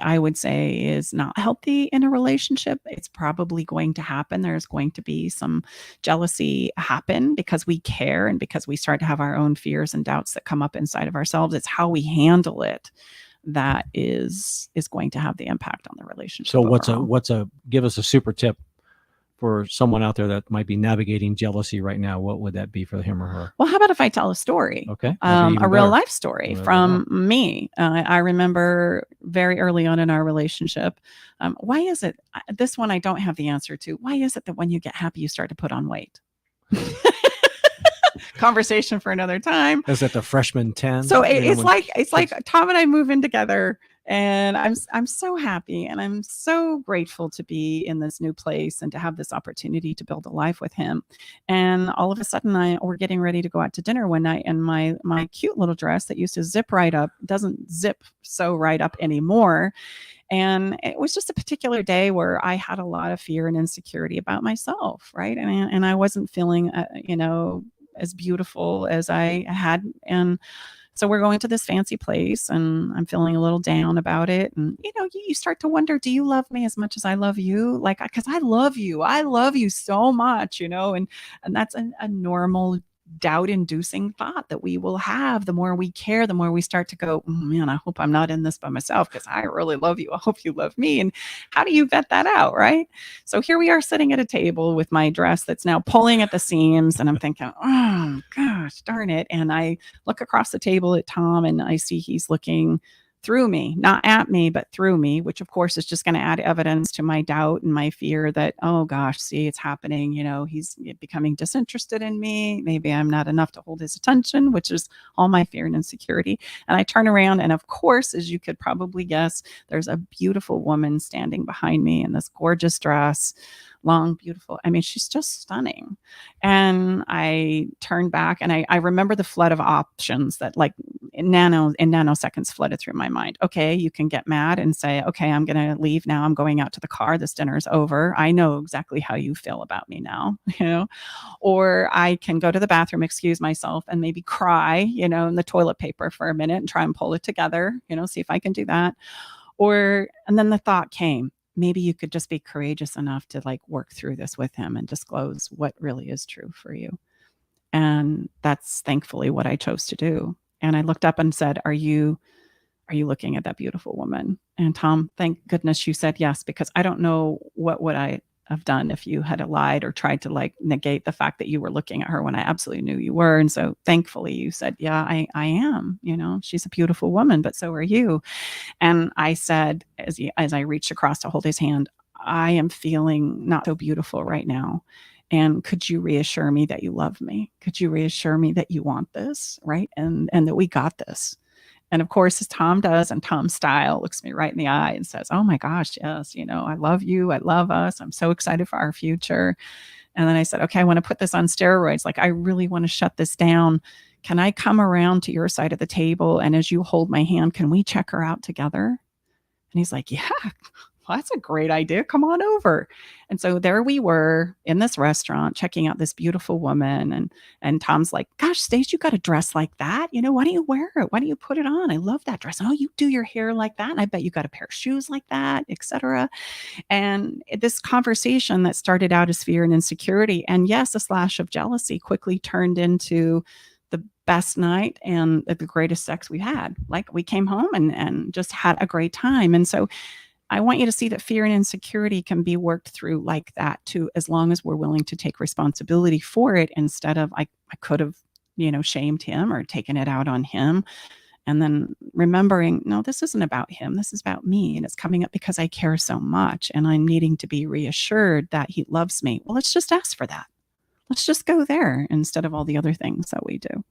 I would say is not healthy in a relationship. It's probably going to happen. There's going to be some jealousy happen because we care and because we start to have our own fears and doubts that come up inside of ourselves. It's how we handle it that is going to have the impact on the relationship. So overall. give us a super tip for someone out there that might be navigating jealousy right now. What would that be for him or her? Well, how about if I tell a story? Okay. A real life story from me. I remember very early on in our relationship. Why is it, this one I don't have the answer to, why is it that when you get happy, you start to put on weight? Conversation for another time. Is that the freshman 10? So it's like Tom and I move in together, and I'm so happy and I'm so grateful to be in this new place and to have this opportunity to build a life with him. And all of a sudden we're getting ready to go out to dinner one night, and my cute little dress that used to zip right up doesn't zip so right up anymore. And it was just a particular day where I had a lot of fear and insecurity about myself, right? And I wasn't feeling as beautiful as I had. And so we're going to this fancy place, and I'm feeling a little down about it. And, you start to wonder, do you love me as much as I love you? Like, because I love you so much, and that's a normal doubt-inducing thought that we will have. The more we care, the more we start to go, oh, man, I hope I'm not in this by myself because I really love you. I hope you love me. And how do you vet that out, right? So here we are sitting at a table with my dress that's now pulling at the seams, and I'm thinking, oh gosh, darn it. And I look across the table at Tom, and I see he's looking through me, not at me, but through me, which of course is just going to add evidence to my doubt and my fear that, oh gosh, see, it's happening. He's becoming disinterested in me. Maybe I'm not enough to hold his attention, which is all my fear and insecurity. And I turn around, and of course, as you could probably guess, there's a beautiful woman standing behind me in this gorgeous dress, long, beautiful. I mean, she's just stunning. And I turned back, and I remember the flood of options that like in nanoseconds flooded through my mind. Okay, you can get mad and say, okay, I'm going to leave now. I'm going out to the car. This dinner's over. I know exactly how you feel about me now, or I can go to the bathroom, excuse myself, and maybe cry, in the toilet paper for a minute and try and pull it together, see if I can do that. And then the thought came, maybe you could just be courageous enough to like work through this with him and disclose what really is true for you. And that's thankfully what I chose to do. And I looked up and said, are you looking at that beautiful woman? And Tom, thank goodness you said yes, because I don't know what would I have done if you had lied or tried to like negate the fact that you were looking at her when I absolutely knew you were. And so thankfully you said, yeah, I am, she's a beautiful woman, but so are you. And I said, as I reached across to hold his hand, I am feeling not so beautiful right now. And could you reassure me that you love me? Could you reassure me that you want this, right? And that we got this. And of course, as Tom does, and Tom's style, looks me right in the eye and says, oh my gosh, yes, I love you. I love us. I'm so excited for our future. And then I said, okay, I want to put this on steroids. Like, I really want to shut this down. Can I come around to your side of the table? And as you hold my hand, can we check her out together? And he's like, yeah, well, that's a great idea. Come on over. And so there we were in this restaurant checking out this beautiful woman. And Tom's like, gosh, Stace, you got a dress like that. Why don't you wear it? Why don't you put it on? I love that dress. Oh, you do your hair like that. And I bet you got a pair of shoes like that, etc. And this conversation that started out as fear and insecurity, and yes, a slash of jealousy, quickly turned into the best night and the greatest sex we had. Like, we came home and just had a great time. And so I want you to see that fear and insecurity can be worked through like that too, as long as we're willing to take responsibility for it, instead of I could have, shamed him or taken it out on him. And then remembering, no, this isn't about him. This is about me. And it's coming up because I care so much and I'm needing to be reassured that he loves me. Well, let's just ask for that. Let's just go there instead of all the other things that we do.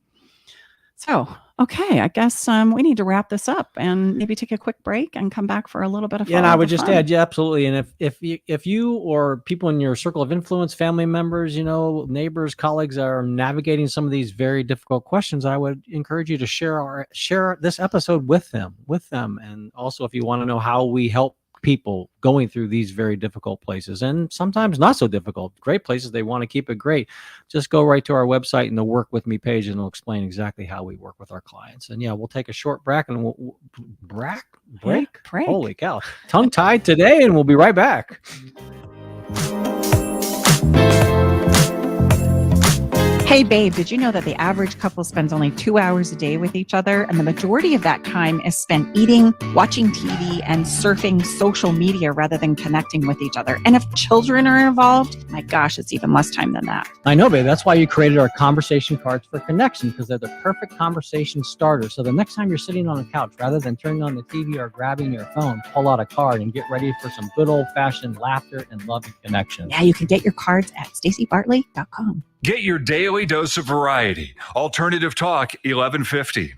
So, okay, I guess we need to wrap this up and maybe take a quick break and come back for a little bit of fun. Yeah, and I would just add, yeah, absolutely. And if you or people in your circle of influence, family members, neighbors, colleagues are navigating some of these very difficult questions, I would encourage you to share this episode with them. And also, if you want to know how we help people going through these very difficult places, and sometimes not so difficult, great places, they want to keep it great, just go right to our website and the Work With Me page, and it'll explain exactly how we work with our clients. And yeah, we'll take a short break, and we'll break. Holy cow, tongue tied today, and we'll be right back. Hey, babe, did you know that the average couple spends only 2 hours a day with each other? And the majority of that time is spent eating, watching TV, and surfing social media rather than connecting with each other. And if children are involved, my gosh, it's even less time than that. I know, babe. That's why you created our conversation cards for connection, because they're the perfect conversation starter. So the next time you're sitting on a couch, rather than turning on the TV or grabbing your phone, pull out a card and get ready for some good old-fashioned laughter and love and connection. Yeah, you can get your cards at StaceyBartley.com. Get your daily dose of variety. Alternative Talk 1150.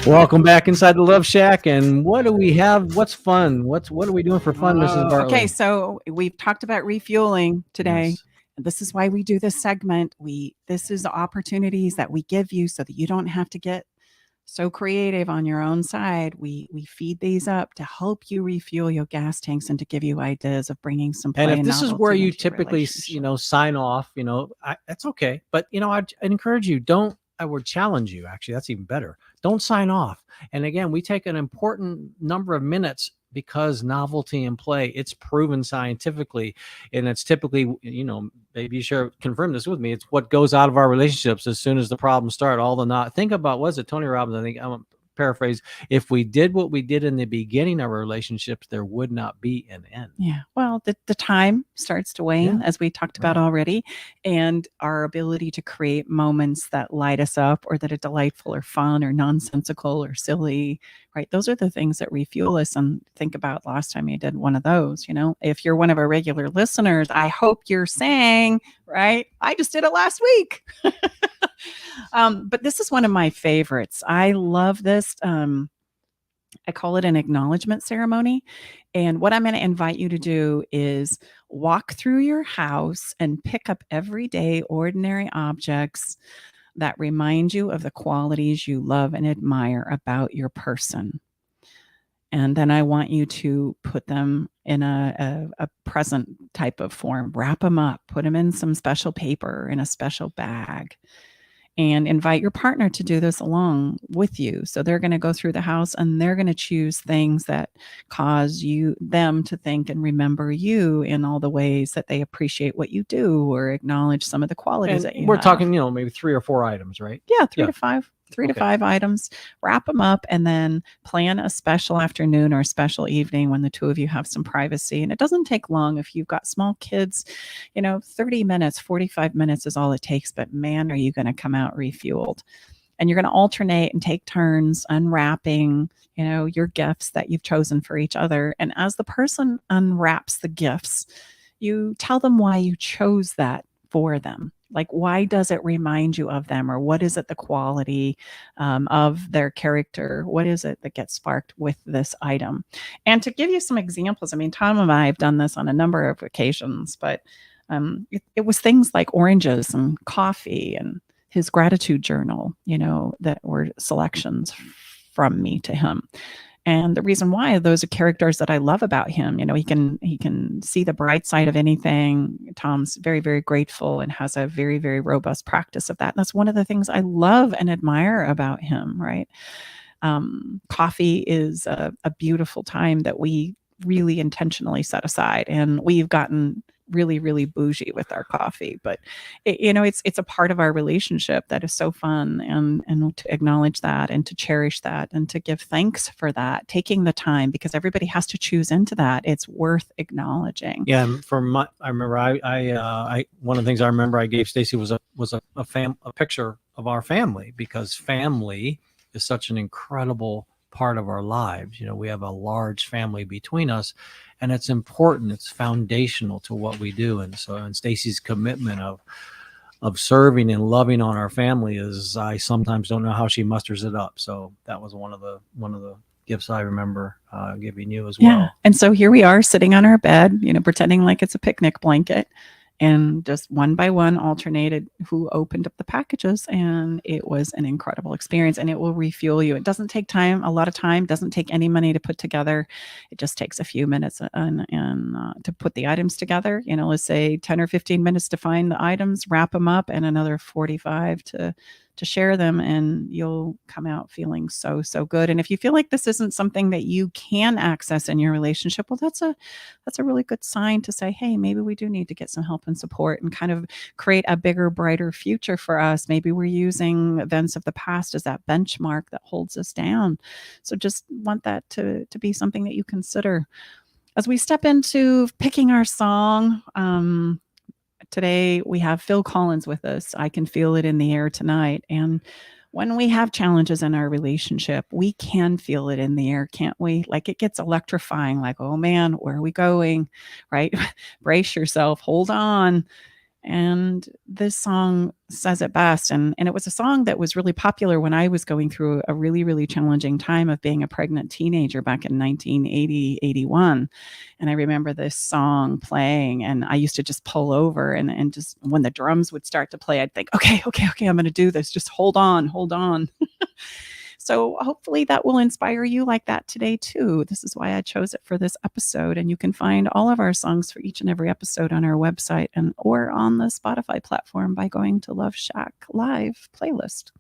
Welcome back inside the Love Shack. And what do we have? What's fun? What are we doing for fun, Mrs. Bartley? Okay, so we've talked about refueling today. Yes. This is why we do this segment. This is the opportunities that we give you so that you don't have to get so creative on your own side. We feed these up to help you refuel your gas tanks and to give you ideas of bringing some play. And if this is where you typically, sign off, that's okay. But, I'd encourage you, I would challenge you, actually, that's even better. Don't sign off. And again, we take an important number of minutes because novelty and play, it's proven scientifically, and it's typically, maybe you share confirm this with me, it's what goes out of our relationships as soon as the problems start. All the not think about, was it Tony Robbins? I think I'm paraphrase, if we did what we did in the beginning of our relationships, there would not be an end. Yeah. Well, the time starts to wane, as we talked about already, and our ability to create moments that light us up or that are delightful or fun or nonsensical or silly, right? Those are the things that refuel us. And think about last time you did one of those, if you're one of our regular listeners, I hope you're saying, right, I just did it last week. But this is one of my favorites. I love this. I call it an acknowledgement ceremony. And what I'm going to invite you to do is walk through your house and pick up everyday, ordinary objects that remind you of the qualities you love and admire about your person. And then I want you to put them in a present type of form, wrap them up, put them in some special paper in a special bag, and invite your partner to do this along with you. So they're going to go through the house and they're going to choose things that cause them to think and remember you in all the ways that they appreciate what you do or acknowledge some of the qualities And that you we're have. talking, maybe 3 or 4 items, right? Yeah, three to five items, wrap them up, and then plan a special afternoon or a special evening when the two of you have some privacy. And it doesn't take long. If you've got small kids, 30 minutes, 45 minutes is all it takes. But man, are you going to come out refueled. And you're going to alternate and take turns unwrapping, your gifts that you've chosen for each other. And as the person unwraps the gifts, you tell them why you chose that for them. Like, why does it remind you of them? Or what is it, the quality of their character? What is it that gets sparked with this item? And to give you some examples, I mean, Tom and I have done this on a number of occasions, but it was things like oranges and coffee and his gratitude journal, that were selections from me to him. And the reason why, those are characters that I love about him. He can see the bright side of anything. Tom's very, very grateful and has a very, very robust practice of that. And that's one of the things I love and admire about him, right? Coffee is a beautiful time that we really intentionally set aside. And we've gotten really, really bougie with our coffee, but it's a part of our relationship that is so fun, and to acknowledge that and to cherish that and to give thanks for that, taking the time, because everybody has to choose into that. It's worth acknowledging. Yeah. I remember I one of the things I remember I gave Stacy was a picture of our family, because family is such an incredible part of our lives. We have a large family between us, and it's important. It's foundational to what we do. And Stacy's commitment of serving and loving on our family is, I sometimes don't know how she musters it up. So that was one of the gifts I remember giving you as well. Yeah. And so here we are sitting on our bed, pretending like it's a picnic blanket, and just one by one alternated who opened up the packages. And it was an incredible experience, and it will refuel you. It doesn't take a lot of time, doesn't take any money to put together. It just takes a few minutes and to put the items together. Let's say 10 or 15 minutes to find the items, wrap them up, and another 45 to share them, and you'll come out feeling so, so good. And if you feel like this isn't something that you can access in your relationship, well, that's a really good sign to say, hey, maybe we do need to get some help and support and kind of create a bigger, brighter future for us. Maybe we're using events of the past as that benchmark that holds us down. So just want that to be something that you consider. As we step into picking our song, today we have Phil Collins with us. I Can Feel It in the Air Tonight. And when we have challenges in our relationship, we can feel it in the air, can't we? Like, it gets electrifying, like, oh man, where are we going? Right? Brace yourself, hold on. And this song says it best. And it was a song that was really popular when I was going through a really, really challenging time of being a pregnant teenager back in 1980, 81. And I remember this song playing, and I used to just pull over and just when the drums would start to play, I'd think, okay, I'm going to do this. Just hold on. So hopefully that will inspire you like that today too. This is why I chose it for this episode. And you can find all of our songs for each and every episode on our website or on the Spotify platform by going to Love Shack Live playlist.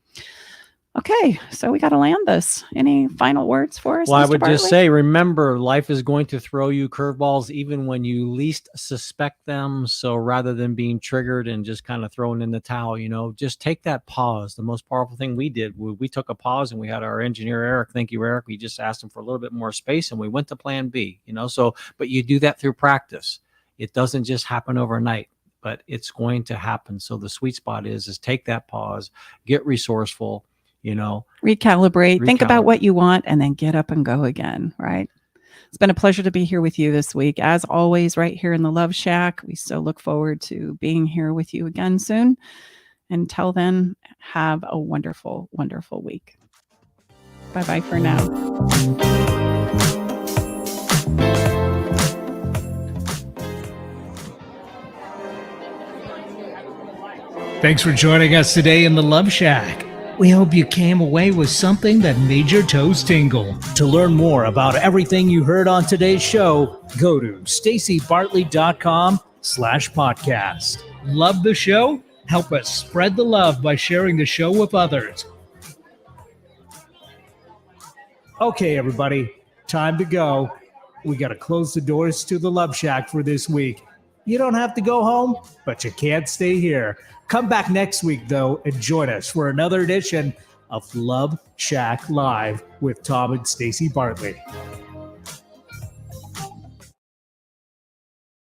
Okay, so we got to land this. Any final words for us? Well, I Mr. would just Bartley? say, remember, life is going to throw you curveballs even when you least suspect them. So rather than being triggered and just kind of thrown in the towel, just take that pause. The most powerful thing we did, we took a pause and we had our engineer, Eric. Thank you, Eric. We just asked him for a little bit more space and we went to plan B, but you do that through practice. It doesn't just happen overnight, but it's going to happen. So the sweet spot is take that pause, get resourceful, Recalibrate, think about what you want, and then get up and go again, right? It's been a pleasure to be here with you this week. As always, right here in the Love Shack. We so look forward to being here with you again soon. Until then, have a wonderful, wonderful week. Bye-bye for now. Thanks for joining us today in the Love Shack. We hope you came away with something that made your toes tingle. To learn more about everything you heard on today's show, go to stacybartley.com/podcast. Love the show? Help us spread the love by sharing the show with others. Okay, everybody, time to go. We got to close the doors to the Love Shack for this week. You don't have to go home, but you can't stay here. Come back next week, though, and join us for another edition of Love Shack Live with Tom and Stacy Bartley.